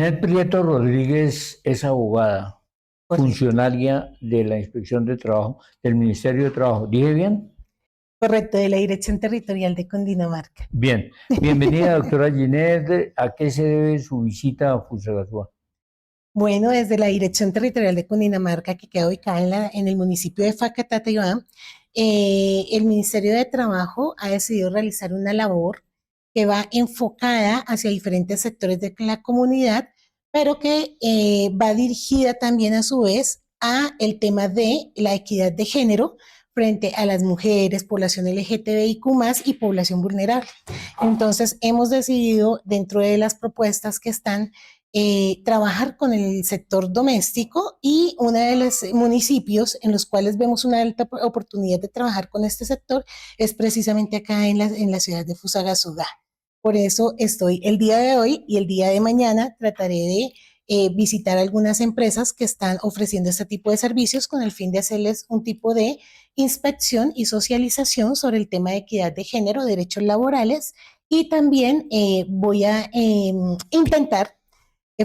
Ginette Prieto Rodríguez es abogada, Correcto, funcionaria de la Inspección de Trabajo del Ministerio de Trabajo. ¿Dije bien? correcto, de la Dirección Territorial de Cundinamarca. Bien. Bienvenida, doctora Ginette. ¿A qué se debe su visita a Fusagasugá? Bueno, desde la Dirección Territorial de Cundinamarca, que queda ubicada en el municipio de Facatativá, el Ministerio de Trabajo ha decidido realizar una labor que va enfocada hacia diferentes sectores de la comunidad, pero que va dirigida también a su vez a el tema de la equidad de género frente a las mujeres, población LGTBIQ+, y población vulnerable. Entonces, hemos decidido, dentro de las propuestas que están, trabajar con el sector doméstico, y uno de los municipios en los cuales vemos una alta oportunidad de trabajar con este sector es precisamente acá en la ciudad de Fusagasugá. Por eso estoy el día de hoy y el día de mañana trataré de visitar algunas empresas que están ofreciendo este tipo de servicios con el fin de hacerles un tipo de inspección y socialización sobre el tema de equidad de género, derechos laborales, y también voy a intentar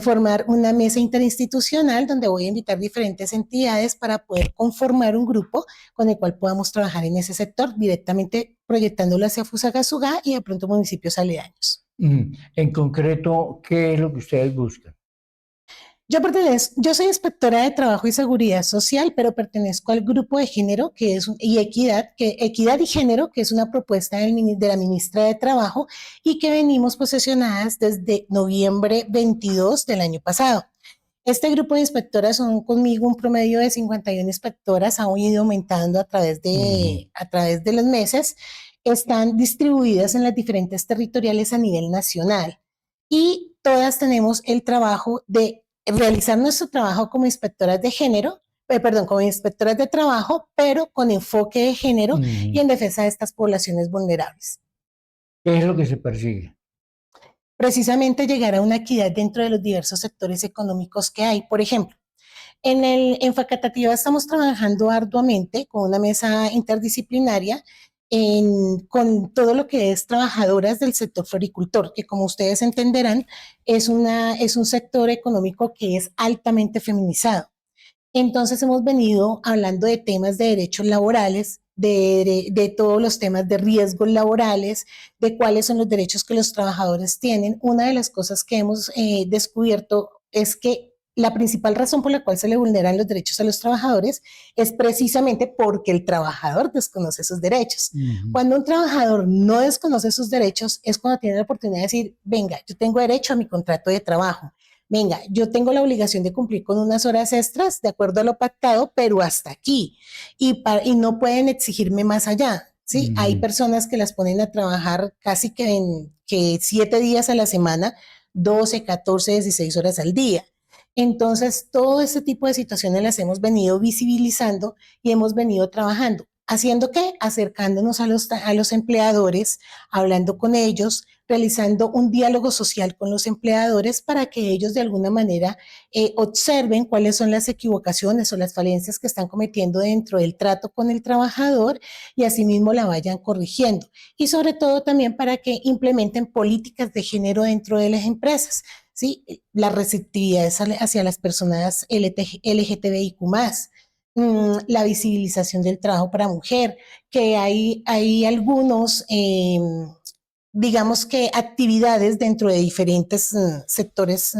formar una mesa interinstitucional donde voy a invitar diferentes entidades para poder conformar un grupo con el cual podamos trabajar en ese sector, directamente proyectándolo hacia Fusagasugá y de pronto municipios aledaños. En concreto, ¿qué es lo que ustedes buscan? Yo soy inspectora de Trabajo y Seguridad Social, pero pertenezco al grupo de género y equidad y género, que es una propuesta de la ministra de Trabajo y que venimos posesionadas desde noviembre 22 del año pasado. Este grupo de inspectoras son conmigo un promedio de 51 inspectoras, ha ido aumentando a través de los meses. Están distribuidas en las diferentes territoriales a nivel nacional y todas tenemos el trabajo de realizar nuestro trabajo como inspectoras de género, perdón, como inspectoras de trabajo, pero con enfoque de género y en defensa de estas poblaciones vulnerables. ¿Qué es lo que se persigue? Precisamente llegar a una equidad dentro de los diversos sectores económicos que hay. Por ejemplo, en Facatativá estamos trabajando arduamente con una mesa interdisciplinaria con todo lo que es trabajadoras del sector floricultor, que como ustedes entenderán, es un sector económico que es altamente feminizado. Entonces hemos venido hablando de temas de derechos laborales, de todos los temas de riesgos laborales, de cuáles son los derechos que los trabajadores tienen. Una de las cosas que hemos descubierto es que la principal razón por la cual se le vulneran los derechos a los trabajadores es precisamente porque el trabajador desconoce sus derechos. Cuando un trabajador no desconoce sus derechos es cuando tiene la oportunidad de decir, venga, yo tengo derecho a mi contrato de trabajo. Venga, yo tengo la obligación de cumplir con unas horas extras de acuerdo a lo pactado, pero hasta aquí. Y no pueden exigirme más allá. ¿Sí? Hay personas que las ponen a trabajar casi que 7 días a la semana, 12, 14, 16 horas al día. Entonces, todo este tipo de situaciones las hemos venido visibilizando y hemos venido trabajando. ¿Haciendo qué? Acercándonos a los empleadores, hablando con ellos, realizando un diálogo social con los empleadores para que ellos de alguna manera observen cuáles son las equivocaciones o las falencias que están cometiendo dentro del trato con el trabajador y asimismo la vayan corrigiendo. Y sobre todo también para que implementen políticas de género dentro de las empresas. ¿Sí? La receptividad hacia las personas LGTBIQ+, la visibilización del trabajo para mujer, que hay algunos digamos que actividades dentro de diferentes sectores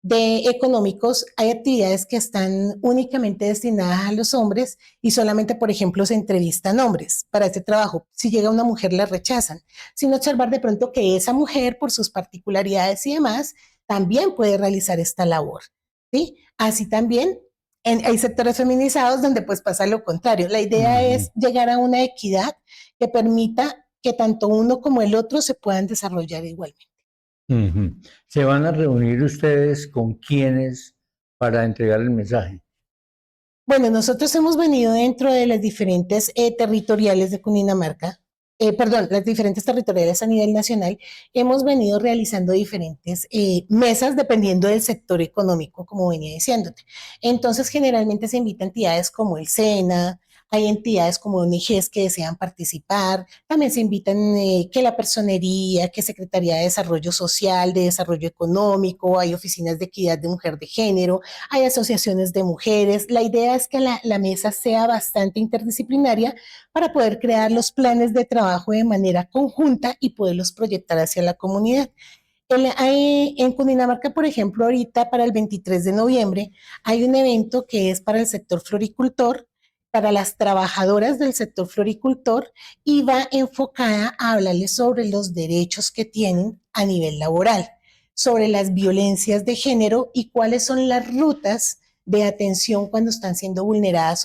económicos. Hay actividades que están únicamente destinadas a los hombres y solamente, por ejemplo, se entrevistan hombres para este trabajo. Si llega una mujer, la rechazan, sin observar de pronto que esa mujer, por sus particularidades y demás, también puede realizar esta labor. ¿Sí? Así también hay sectores feminizados donde pues pasa lo contrario. La idea es llegar a una equidad que permita que tanto uno como el otro se puedan desarrollar igualmente. ¿Se van a reunir ustedes con quiénes para entregar el mensaje? Bueno, nosotros hemos venido dentro de las diferentes territoriales de Cundinamarca, las diferentes territoriales a nivel nacional, hemos venido realizando diferentes mesas dependiendo del sector económico, como venía diciéndote. Entonces, generalmente se invitan entidades como el SENA, hay entidades como ONGs que desean participar, también se invitan que la personería, que Secretaría de Desarrollo Social, de Desarrollo Económico, hay oficinas de equidad de mujer de género, hay asociaciones de mujeres. La idea es que la mesa sea bastante interdisciplinaria para poder crear los planes de trabajo de manera conjunta y poderlos proyectar hacia la comunidad. En Cundinamarca, por ejemplo, ahorita para el 23 de noviembre hay un evento que es para el sector floricultor, para las trabajadoras del sector floricultor y va enfocada a hablarles sobre los derechos que tienen a nivel laboral, sobre las violencias de género y cuáles son las rutas de atención cuando están siendo vulneradas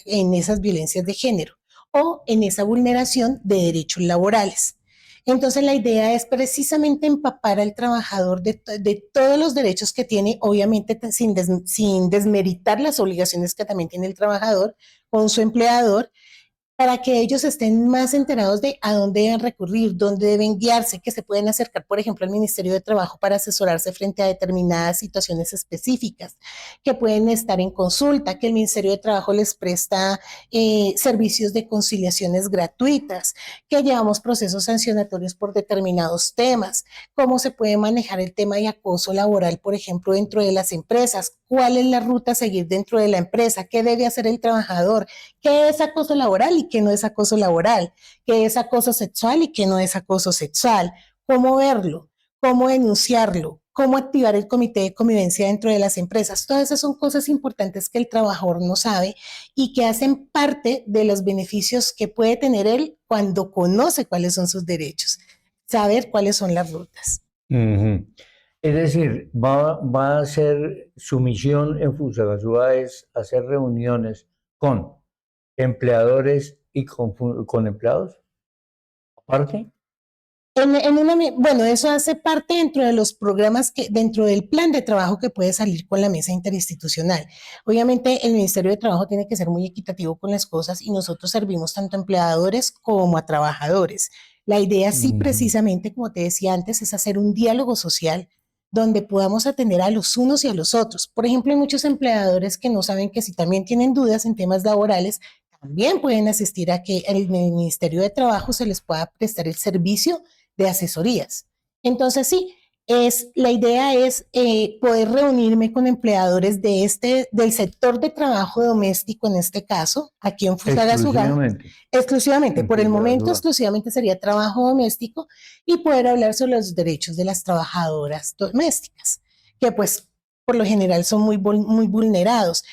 en esas violencias de género o en esa vulneración de derechos laborales. Entonces la idea es precisamente empapar al trabajador de todos los derechos que tiene, obviamente sin desmeritar las obligaciones que también tiene el trabajador con su empleador, para que ellos estén más enterados de a dónde deben recurrir, dónde deben guiarse, que se pueden acercar, por ejemplo, al Ministerio de Trabajo para asesorarse frente a determinadas situaciones específicas, que pueden estar en consulta, que el Ministerio de Trabajo les presta servicios de conciliaciones gratuitas, que llevamos procesos sancionatorios por determinados temas, cómo se puede manejar el tema de acoso laboral, por ejemplo, dentro de las empresas, cuál es la ruta a seguir dentro de la empresa, qué debe hacer el trabajador, qué es acoso laboral y qué no es acoso laboral, qué es acoso sexual y qué no es acoso sexual, cómo verlo, cómo denunciarlo, cómo activar el comité de convivencia dentro de las empresas. Todas esas son cosas importantes que el trabajador no sabe y que hacen parte de los beneficios que puede tener él cuando conoce cuáles son sus derechos, saber cuáles son las rutas. Ujú. Es decir, va a ser su misión en Fusagasugá es hacer reuniones con empleadores y con empleados, aparte. Bueno, eso hace parte dentro de los programas dentro del plan de trabajo que puede salir con la mesa interinstitucional. Obviamente, el Ministerio de Trabajo tiene que ser muy equitativo con las cosas y nosotros servimos tanto a empleadores como a trabajadores. La idea, sí, Ujú. precisamente, como te decía antes, es hacer un diálogo social donde podamos atender a los unos y a los otros. Por ejemplo, hay muchos empleadores que no saben que si también tienen dudas en temas laborales, también pueden asistir a que el Ministerio de Trabajo se les pueda prestar el servicio de asesorías. Entonces, sí, la idea es poder reunirme con empleadores del sector de trabajo doméstico, en este caso, aquí en Fusagasugá, Exclusivamente exclusivamente, en por el momento, Fusagasugá. exclusivamente sería trabajo doméstico y poder hablar sobre los derechos de las trabajadoras domésticas, que pues por lo general son muy vulnerados.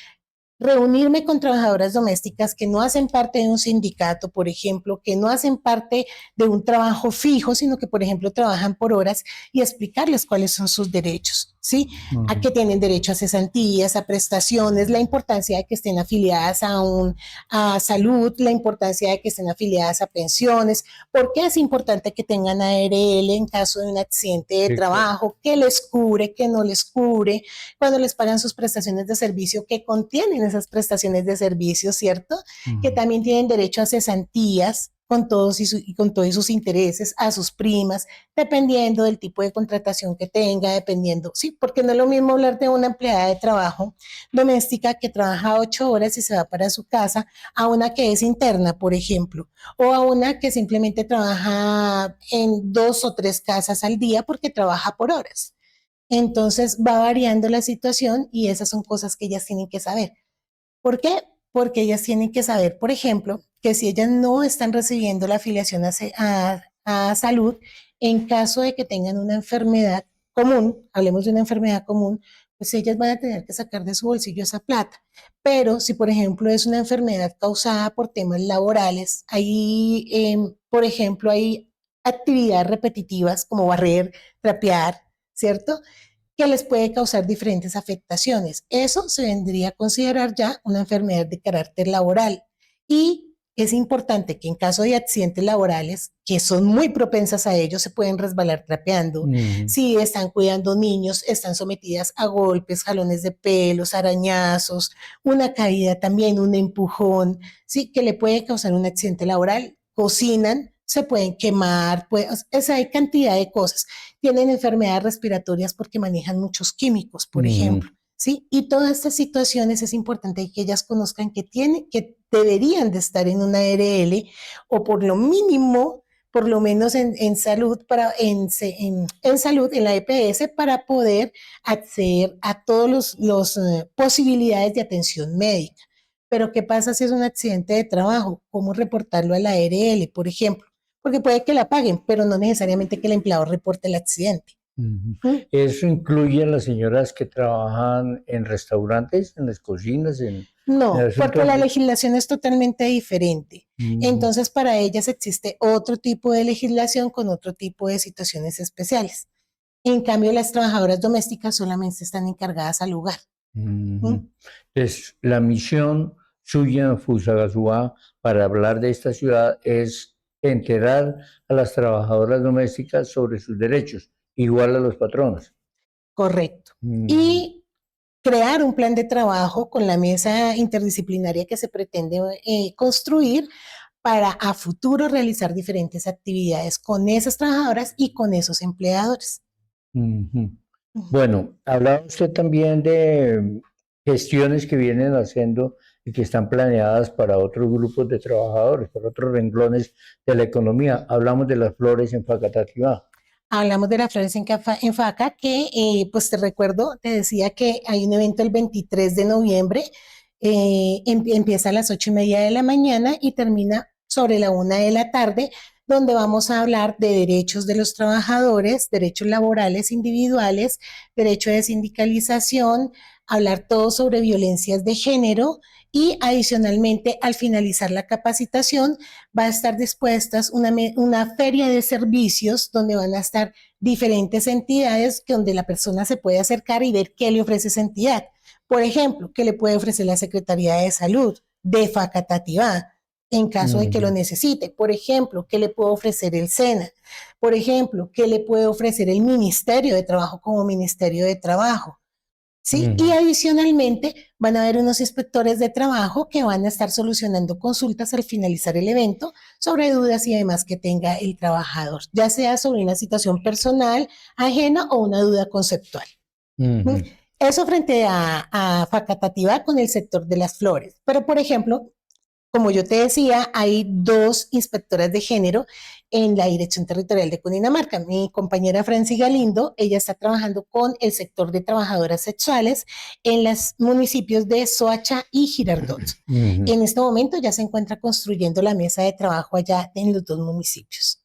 Reunirme con trabajadoras domésticas que no hacen parte de un sindicato, por ejemplo, que no hacen parte de un trabajo fijo, sino que, por ejemplo, trabajan por horas y explicarles cuáles son sus derechos, ¿sí? A que Ujú. tienen derecho a cesantías, a prestaciones, la importancia de que estén afiliadas a salud, la importancia de que estén afiliadas a pensiones, por qué es importante que tengan ARL en caso de un accidente de Sí, claro. trabajo, qué les cubre, qué no les cubre, cuando les pagan sus prestaciones de servicio, que contienen esas prestaciones de servicio, ¿cierto? Que Ujú. también tienen derecho a cesantías con todos sus intereses, a sus primas, dependiendo del tipo de contratación que tenga, dependiendo, sí, porque no es lo mismo hablar de una empleada de trabajo doméstica que trabaja 8 horas y se va para su casa, a una que es interna, por ejemplo, o a una que simplemente trabaja en 2 o 3 casas al día porque trabaja por horas. Entonces va variando la situación y esas son cosas que ellas tienen que saber. ¿Por qué? Porque ellas tienen que saber, por ejemplo, que si ellas no están recibiendo la afiliación a salud, en caso de que tengan una enfermedad común, hablemos de una enfermedad común, pues ellas van a tener que sacar de su bolsillo esa plata. Pero si, por ejemplo, es una enfermedad causada por temas laborales, por ejemplo, hay actividades repetitivas como barrer, trapear, ¿cierto? Que les puede causar diferentes afectaciones. Eso se vendría a considerar ya una enfermedad de carácter laboral. Y es importante que en caso de accidentes laborales, que son muy propensas a ello, se pueden resbalar trapeando. Ujú. Si están cuidando niños, están sometidas a golpes, jalones de pelos, arañazos, una caída también, un empujón, ¿sí? Que le puede causar un accidente laboral. Cocinan, se pueden quemar, hay cantidad de cosas. Tienen enfermedades respiratorias porque manejan muchos químicos, por Ujú. ejemplo. ¿sí? Y todas estas situaciones es importante que ellas conozcan que deberían de estar en una ARL o por lo mínimo, por lo menos en salud, en salud, en la EPS, para poder acceder a todas las posibilidades de atención médica. Pero ¿qué pasa si es un accidente de trabajo? ¿Cómo reportarlo a la ARL, por ejemplo? Porque puede que la paguen, pero no necesariamente que el empleado reporte el accidente. ¿Eso incluye a las señoras que trabajan en restaurantes, en las cocinas, en No, porque asuntos la de... legislación es totalmente diferente. Entonces, para ellas existe otro tipo de legislación con otro tipo de situaciones especiales. En cambio, las trabajadoras domésticas solamente están encargadas al hogar. Entonces, la misión suya en Fusagasugá para hablar de esta ciudad es enterar a las trabajadoras domésticas sobre sus derechos, igual a los patronos. Correcto. Y crear un plan de trabajo con la mesa interdisciplinaria que se pretende construir para a futuro realizar diferentes actividades con esas trabajadoras y con esos empleadores. Bueno, hablaba usted también de gestiones que vienen haciendo y que están planeadas para otros grupos de trabajadores, para otros renglones de la economía. Hablamos de las flores en Facatativá. Hablamos de las flores en Faca, que pues te recuerdo, te decía que hay un evento el 23 de noviembre, empieza a las 8:30 de la mañana y termina sobre la 1 de la tarde, donde vamos a hablar de derechos de los trabajadores, derechos laborales individuales, derecho de sindicalización, hablar todo sobre violencias de género y adicionalmente al finalizar la capacitación va a estar dispuestas una feria de servicios donde van a estar diferentes entidades donde la persona se puede acercar y ver qué le ofrece esa entidad. Por ejemplo, qué le puede ofrecer la Secretaría de Salud de Facatativá en caso de que lo necesite. Por ejemplo, qué le puede ofrecer el SENA. Por ejemplo, qué le puede ofrecer el Ministerio de Trabajo como Ministerio de Trabajo. ¿Sí? Y adicionalmente van a haber unos inspectores de trabajo que van a estar solucionando consultas al finalizar el evento sobre dudas y demás que tenga el trabajador, ya sea sobre una situación personal, ajena o una duda conceptual. Eso frente a Facatativá con el sector de las flores. Pero, por ejemplo, como yo te decía, hay 2 inspectoras de género en la Dirección Territorial de Cundinamarca. Mi compañera Franci Galindo, ella está trabajando con el sector de trabajadoras sexuales en los municipios de Soacha y Girardot. En este momento ya se encuentra construyendo la mesa de trabajo allá en los 2 municipios.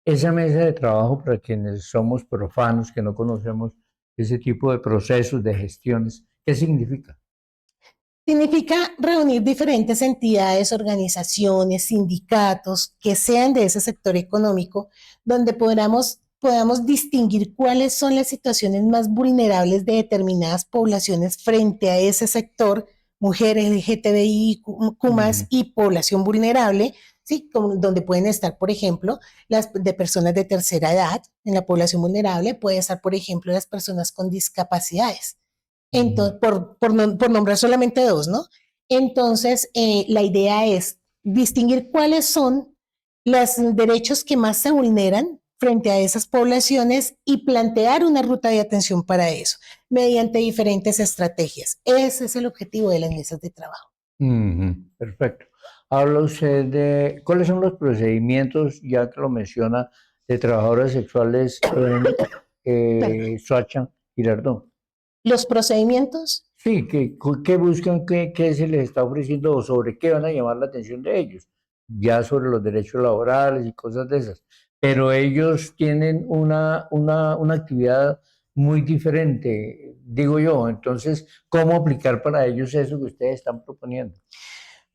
Esa mesa de trabajo, para quienes somos profanos, que no conocemos ese tipo de procesos, de gestiones, ¿qué significa? Significa reunir diferentes entidades, organizaciones, sindicatos que sean de ese sector económico, donde podamos distinguir cuáles son las situaciones más vulnerables de determinadas poblaciones frente a ese sector, mujeres, LGTBIQ+, y población vulnerable, ¿sí? Donde pueden estar, por ejemplo, las de personas de tercera edad. En la población vulnerable puede estar, por ejemplo, las personas con discapacidades. Entonces, por nombrar solamente 2, ¿no? Entonces, la idea es distinguir cuáles son los derechos que más se vulneran frente a esas poblaciones y plantear una ruta de atención para eso, mediante diferentes estrategias. Ese es el objetivo de las mesas de trabajo. Perfecto. Habla usted de cuáles son los procedimientos, ya que lo menciona, de trabajadoras sexuales en Soacha y Girardot. Los procedimientos. Sí, ¿qué buscan, qué se les está ofreciendo o sobre qué van a llamar la atención de ellos? Ya sobre los derechos laborales y cosas de esas. Pero ellos tienen una actividad muy diferente, digo yo. Entonces, ¿cómo aplicar para ellos eso que ustedes están proponiendo?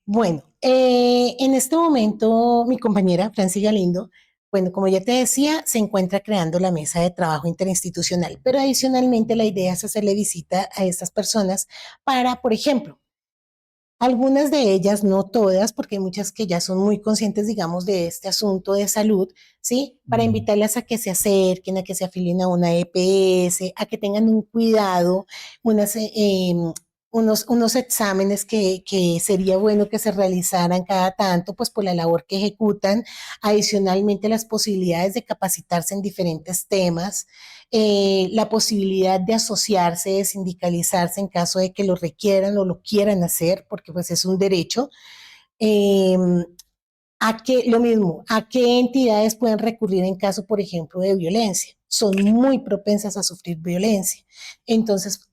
Bueno, en este momento mi compañera Franci Galindo, bueno, como ya te decía, se encuentra creando la mesa de trabajo interinstitucional, pero adicionalmente la idea es hacerle visita a estas personas para, por ejemplo, algunas de ellas, no todas, porque hay muchas que ya son muy conscientes, digamos, de este asunto de salud, ¿sí? Para invitarlas a que se acerquen, a que se afilien a una EPS, a que tengan un cuidado, unos exámenes que sería bueno que se realizaran cada tanto, pues por la labor que ejecutan, adicionalmente las posibilidades de capacitarse en diferentes temas, la posibilidad de asociarse, de sindicalizarse en caso de que lo requieran o lo quieran hacer, porque pues es un derecho. Eh, lo mismo, ¿a qué entidades pueden recurrir en caso, por ejemplo, de violencia? Son muy propensas a sufrir violencia. Entonces,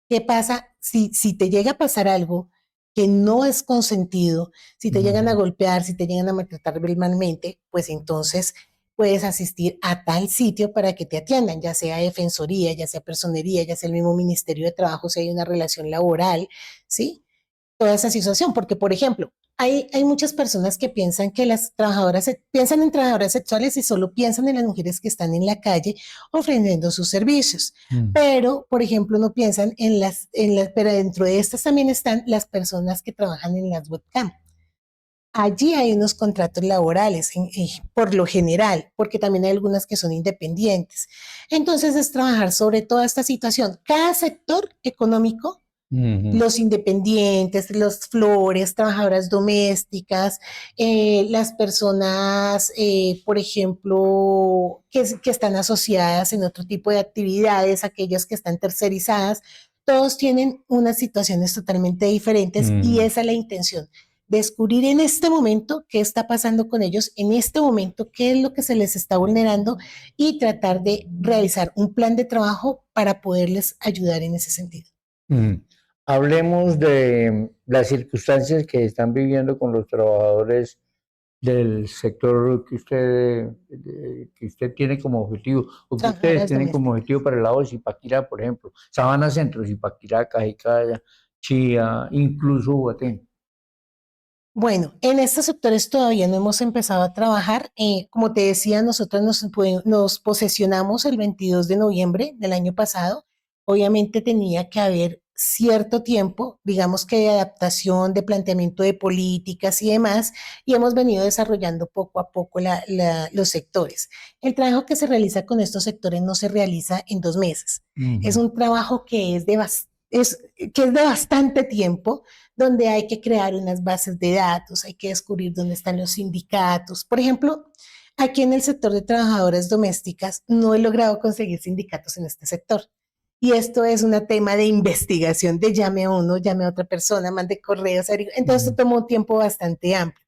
¿qué pasa si te llega a pasar algo que no es consentido, si te llegan a golpear, si te llegan a maltratar verbalmente, pues entonces puedes asistir a tal sitio para que te atiendan, ya sea defensoría, ya sea personería, ya sea el mismo Ministerio de Trabajo, si hay una relación laboral, ¿sí? Toda esa situación, porque por ejemplo, hay muchas personas que piensan que las trabajadoras, piensan en trabajadoras sexuales y solo piensan en las mujeres que están en la calle ofreciendo sus servicios, pero por ejemplo no piensan pero dentro de estas también están las personas que trabajan en las webcam. Allí hay unos contratos laborales por lo general, porque también hay algunas que son independientes. Entonces es trabajar sobre toda esta situación. Cada sector económico, los independientes, los flores, trabajadoras domésticas, las personas, por ejemplo, que están asociadas en otro tipo de actividades, aquellas que están tercerizadas, todos tienen unas situaciones totalmente diferentes y esa es la intención. Descubrir en este momento qué está pasando con ellos, en este momento qué es lo que se les está vulnerando y tratar de realizar un plan de trabajo para poderles ayudar en ese sentido. Hablemos de las circunstancias que están viviendo con los trabajadores del sector que usted tiene como objetivo, o que ustedes tienen como objetivo para el lado de Zipaquirá, por ejemplo, Sabana Centro, Zipaquirá, Cajicaya, Chía, incluso Huatén. Bueno, en estos sectores todavía no hemos empezado a trabajar. Como te decía, nosotros nos posesionamos el 22 de noviembre del año pasado. Obviamente tenía que haber cierto tiempo, digamos que de adaptación, de planteamiento de políticas y demás, y hemos venido desarrollando poco a poco los sectores. El trabajo que se realiza con estos sectores no se realiza en 2 meses. Es un trabajo que que es de bastante tiempo, donde hay que crear unas bases de datos, hay que descubrir dónde están los sindicatos. Por ejemplo, aquí en el sector de trabajadoras domésticas no he logrado conseguir sindicatos en este sector. Y esto es un tema de investigación, de llame a uno, llame a otra persona, mande correos. Entonces, esto toma un tiempo bastante amplio.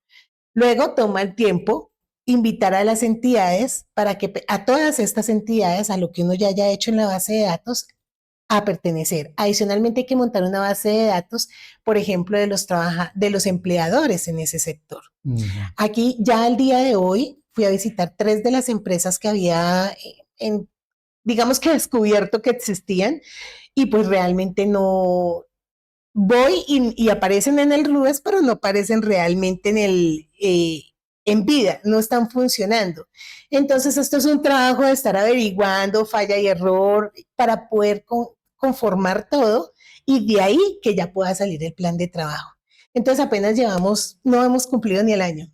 Luego toma el tiempo invitar a las entidades para que a todas estas entidades, a lo que uno ya haya hecho en la base de datos, a pertenecer. Adicionalmente hay que montar una base de datos, por ejemplo, de los empleadores en ese sector. Aquí ya al día de hoy fui a visitar 3 de las empresas que había, digamos que descubierto que existían y pues realmente no voy y aparecen en el RUES, pero no aparecen realmente en vida, no están funcionando. Entonces, esto es un trabajo de estar averiguando falla y error para poder conformar todo y de ahí que ya pueda salir el plan de trabajo. Entonces apenas no hemos cumplido ni el año.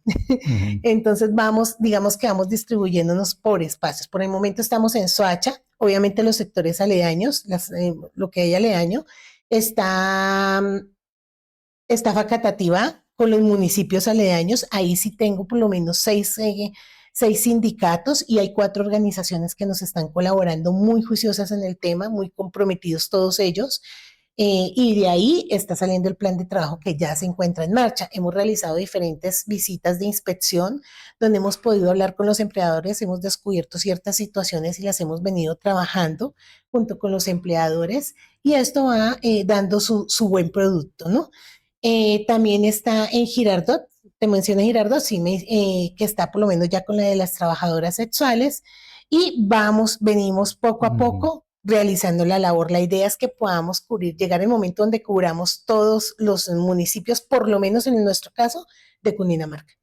Entonces digamos que vamos distribuyéndonos por espacios. Por el momento estamos en Soacha, obviamente los sectores aledaños, lo que hay aledaño, está Facatativá con los municipios aledaños. Ahí sí tengo por lo menos 6 sindicatos y hay 4 organizaciones que nos están colaborando muy juiciosas en el tema, muy comprometidos todos ellos. Y de ahí está saliendo el plan de trabajo que ya se encuentra en marcha. Hemos realizado diferentes visitas de inspección donde hemos podido hablar con los empleadores, hemos descubierto ciertas situaciones y las hemos venido trabajando junto con los empleadores y esto va dando su buen producto, ¿no? También está en Girardot, te mencioné Girardot, sí, que está por lo menos ya con la de las trabajadoras sexuales y venimos poco a poco realizando la labor. La idea es que podamos llegar el momento donde cubramos todos los municipios, por lo menos en nuestro caso, de Cundinamarca.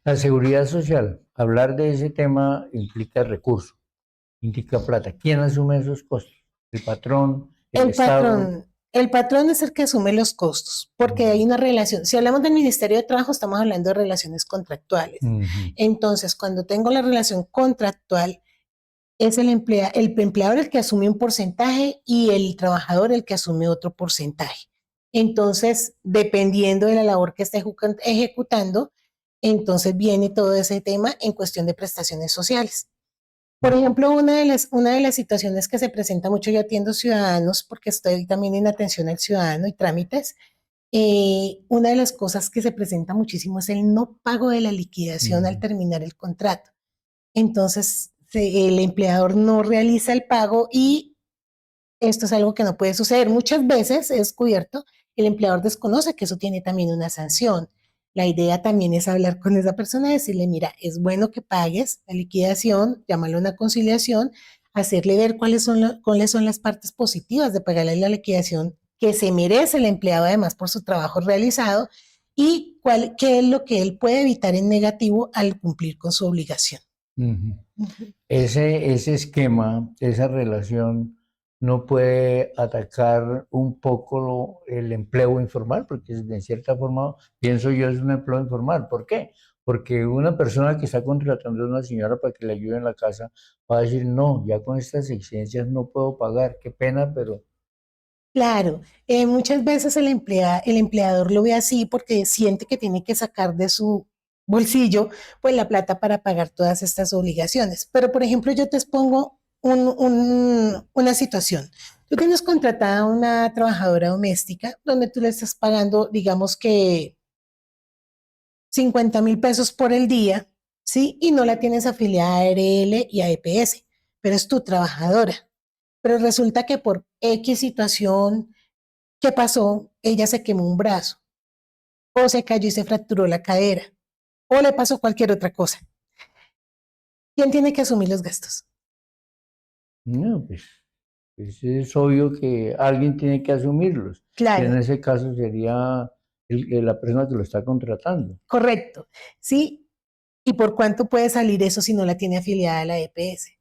La seguridad social, hablar de ese tema implica recursos, implica plata. ¿Quién asume esos costos? ¿El patrón? ¿El Estado? El patrón es el que asume los costos, porque hay una relación. Si hablamos del Ministerio de Trabajo, estamos hablando de relaciones contractuales. Entonces, cuando tengo la relación contractual, es el empleador el que asume un porcentaje y el trabajador el que asume otro porcentaje. Entonces, dependiendo de la labor que esté ejecutando, entonces viene todo ese tema en cuestión de prestaciones sociales. Por ejemplo, una de las situaciones que se presenta mucho, yo atiendo ciudadanos porque estoy también en atención al ciudadano y trámites. Una de las cosas que se presenta muchísimo es el no pago de la liquidación al terminar el contrato. Entonces, el empleador no realiza el pago y esto es algo que no puede suceder. Muchas veces es descubierto, el empleador desconoce que eso tiene también una sanción. La idea también es hablar con esa persona y decirle, mira, es bueno que pagues la liquidación, llámalo a una conciliación, hacerle ver cuáles son las partes positivas de pagarle la liquidación que se merece el empleado además por su trabajo realizado y qué es lo que él puede evitar en negativo al cumplir con su obligación. Ese esquema, esa relación no puede atacar un poco el empleo informal, porque de cierta forma, pienso yo, es un empleo informal. ¿Por qué? Porque una persona que está contratando a una señora para que le ayude en la casa va a decir, no, ya con estas exigencias no puedo pagar, qué pena, pero... Claro, muchas veces el empleador lo ve así porque siente que tiene que sacar de su bolsillo pues la plata para pagar todas estas obligaciones. Pero, por ejemplo, yo te expongo una situación. Tú tienes contratada a una trabajadora doméstica donde tú le estás pagando, digamos que 50.000 pesos por el día, ¿sí? Y no la tienes afiliada a ARL y a EPS, pero es tu trabajadora. Pero resulta que por X situación, ¿qué pasó? Ella se quemó un brazo, o se cayó y se fracturó la cadera, o le pasó cualquier otra cosa. ¿Quién tiene que asumir los gastos? No, pues es obvio que alguien tiene que asumirlos. Y en Claro, ese caso sería la persona que lo está contratando. correcto. ¿Sí? ¿Y por cuánto puede salir eso si no la tiene afiliada a la EPS?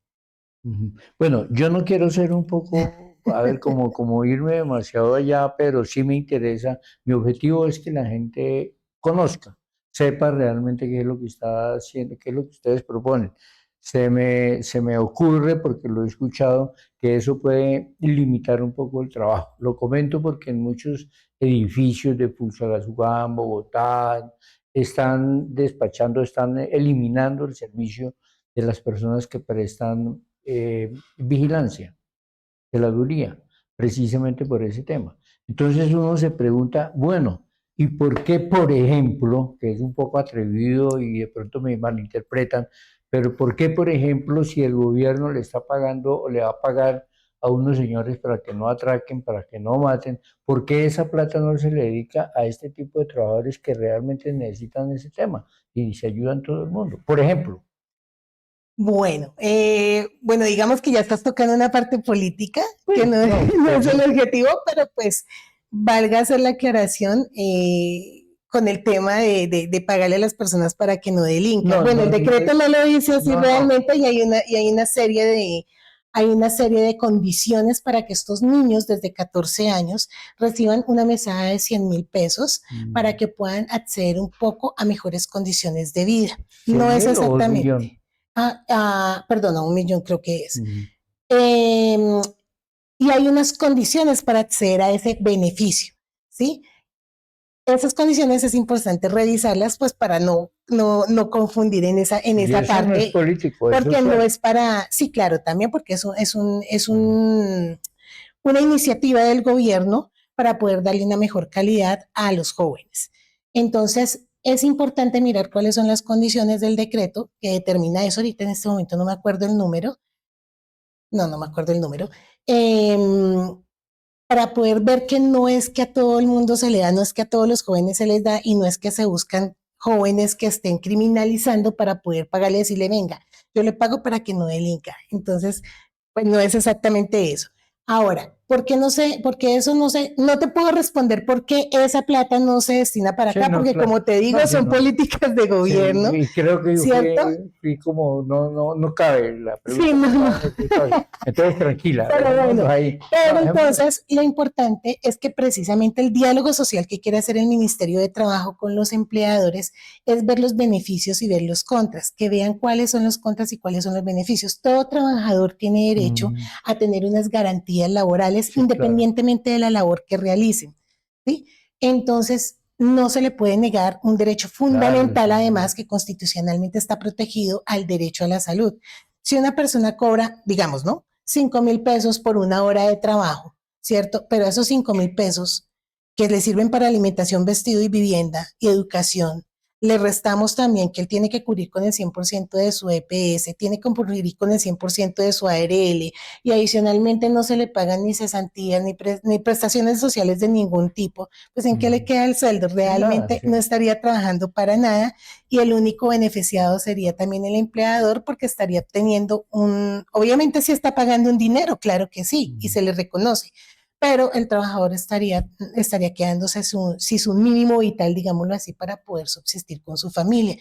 Ujú. Bueno, yo no quiero ser un poco, a ver, como irme demasiado allá, pero sí me interesa. Mi objetivo es que la gente conozca, sepa realmente qué es lo que está haciendo, qué es lo que ustedes proponen. Se me ocurre, porque lo he escuchado, que eso puede limitar un poco el trabajo. Lo comento porque en muchos edificios de Fusagasugá, Bogotá, están despachando, están eliminando el servicio de las personas que prestan vigilancia, celaduría, precisamente por ese tema. Entonces uno se pregunta, bueno, ¿y por qué, por ejemplo, que es un poco atrevido y de pronto me malinterpretan, pero por qué, por ejemplo, si el gobierno le está pagando o le va a pagar a unos señores para que no atraquen, para que no maten, por qué esa plata no se le dedica a este tipo de trabajadores que realmente necesitan ese tema y se ayudan todo el mundo? Por ejemplo, Bueno, digamos que ya estás tocando una parte política, que pues no, no, no es pues, el objetivo, pero pues valga hacer la aclaración con el tema de pagarle a las personas para que no delincan. no, Bueno, el no, decreto no lo dice así no, no. realmente y hay una serie de condiciones para que estos niños desde 14 años reciban una mesada de 100.000 pesos para que puedan acceder un poco a mejores condiciones de vida. No es 100.000 o un millón. exactamente. Perdona, 1.000.000 creo que es. Ujú. Eh, y hay unas condiciones para acceder a ese beneficio, ¿sí? Esas condiciones es importante revisarlas, pues para no confundir en Y esa eso no es parte, político, es porque no social. es para, sí, claro, también porque una iniciativa del gobierno para poder darle una mejor calidad a los jóvenes. Entonces, es importante mirar cuáles son las condiciones del decreto que determina eso. Ahorita en este momento no me acuerdo el número, no me acuerdo el número, eh, para poder ver que no es que a todo el mundo se le da, no es que a todos los jóvenes se les da y no es que se buscan jóvenes que estén criminalizando para poder pagarle y decirle, venga, yo le pago para que no delinca. Entonces, pues no es exactamente eso. Ahora, ¿por qué no sé? Porque eso no sé, no te puedo responder por qué esa plata no se destina para Sí, acá, no, porque claro. como te digo, No, sí, son no. políticas de Sí, gobierno, y creo que yo ¿cierto? fui como, no cabe, la Sí, pregunta no cabe en este espacio. Entonces, tranquila, Pero dejémoslo bueno, ahí. No, pero dejémoslo. entonces lo importante es que precisamente el diálogo social que quiere hacer el Ministerio de Trabajo con los empleadores es ver los beneficios y ver los contras, que vean cuáles son los contras y cuáles son los beneficios. Todo trabajador tiene derecho Mm, a tener unas garantías laborales sí, claro. independientemente de la labor que realicen. ¿sí? Entonces, no se le puede negar un derecho fundamental, además, que constitucionalmente está protegido al derecho a la salud. Si una persona cobra, digamos, ¿no? 5.000 pesos por una hora de trabajo, ¿cierto? Pero esos 5.000 pesos que le sirven para alimentación, vestido y vivienda y educación, le restamos también que él tiene que cubrir con el 100% de su EPS, tiene que cubrir con el 100% de su ARL, y adicionalmente no se le pagan ni cesantías ni prestaciones sociales de ningún tipo, pues ¿en qué le queda el sueldo? Realmente no estaría trabajando para nada, y el único beneficiado sería también el empleador, porque estaría obteniendo obviamente sí está pagando un dinero, claro que sí, y se le reconoce, pero el trabajador estaría quedándose sin un mínimo vital, digámoslo así, para poder subsistir con su familia.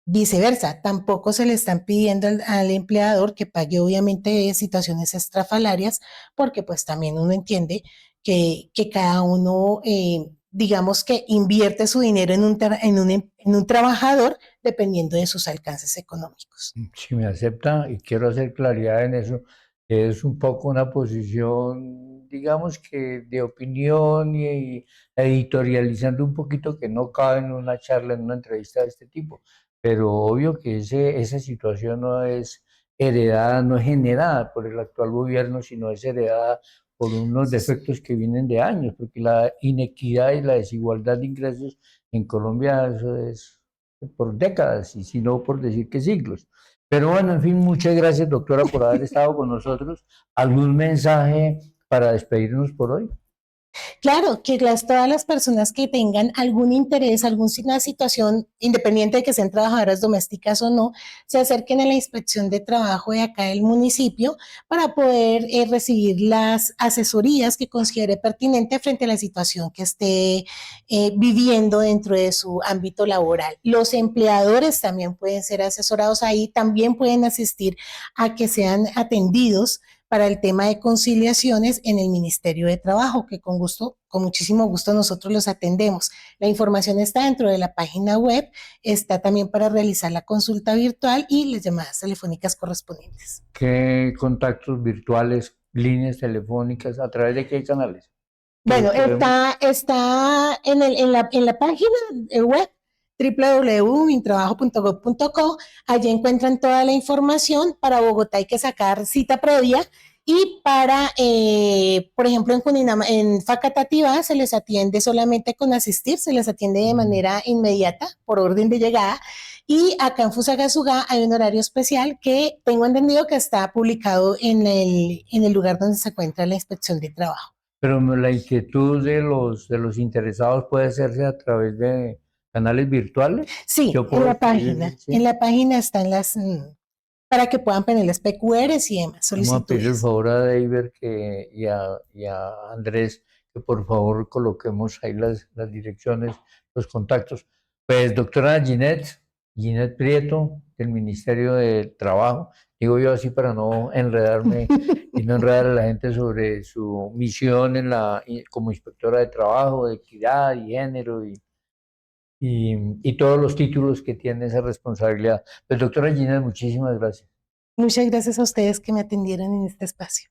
Viceversa, tampoco se le están pidiendo al empleador que pague obviamente situaciones estrafalarias, porque pues también uno entiende que cada uno, digamos que invierte su dinero en un trabajador dependiendo de sus alcances económicos. Si me acepta, y quiero hacer claridad en eso, es un poco una posición, digamos que de opinión y editorializando un poquito, que no cabe en una charla, en una entrevista de este tipo, pero obvio que esa situación no es heredada, no es generada por el actual gobierno, sino es heredada por unos defectos que vienen de años, porque la inequidad y la desigualdad de ingresos en Colombia, eso es por décadas, y si no por decir que siglos. Pero bueno, en fin, muchas gracias, doctora, por haber estado con nosotros. ¿Algún mensaje para despedirnos por hoy? Claro, que todas las personas que tengan algún interés, alguna situación, independiente de que sean trabajadoras domésticas o no, se acerquen a la inspección de trabajo de acá del municipio para poder recibir las asesorías que considere pertinente frente a la situación que esté viviendo dentro de su ámbito laboral. Los empleadores también pueden ser asesorados ahí, también pueden asistir a que sean atendidos para el tema de conciliaciones en el Ministerio de Trabajo, que con gusto, con muchísimo gusto nosotros los atendemos. La información está dentro de la página web, está también para realizar la consulta virtual y las llamadas telefónicas correspondientes. ¿Qué contactos virtuales, líneas telefónicas, a través de qué canales? Bueno, está en la página web www.mintrabajo.gov.co. Allí encuentran toda la información. Para Bogotá hay que sacar cita previa, y para, por ejemplo, en Facatativá se les atiende solamente con asistir, se les atiende de manera inmediata por orden de llegada, y acá en Fusagasugá hay un horario especial que tengo entendido que está publicado en el lugar donde se encuentra la inspección de trabajo. Pero la inquietud de los interesados puede hacerse a través de canales virtuales. Sí, Yo puedo escribir, en ¿sí? la página están para que puedan poner las PQRs y demás Vamos a pedir el solicitudes. favor a David y a Andrés que por favor coloquemos ahí las direcciones, los contactos. Pues doctora Ginette Prieto, del Ministerio de Trabajo, digo yo así para no enredarme y no enredar a la gente sobre su misión como inspectora de trabajo, de equidad y género y todos los títulos que tiene esa responsabilidad. Pues doctora Ginette, muchísimas gracias. Muchas gracias a ustedes que me atendieron en este espacio.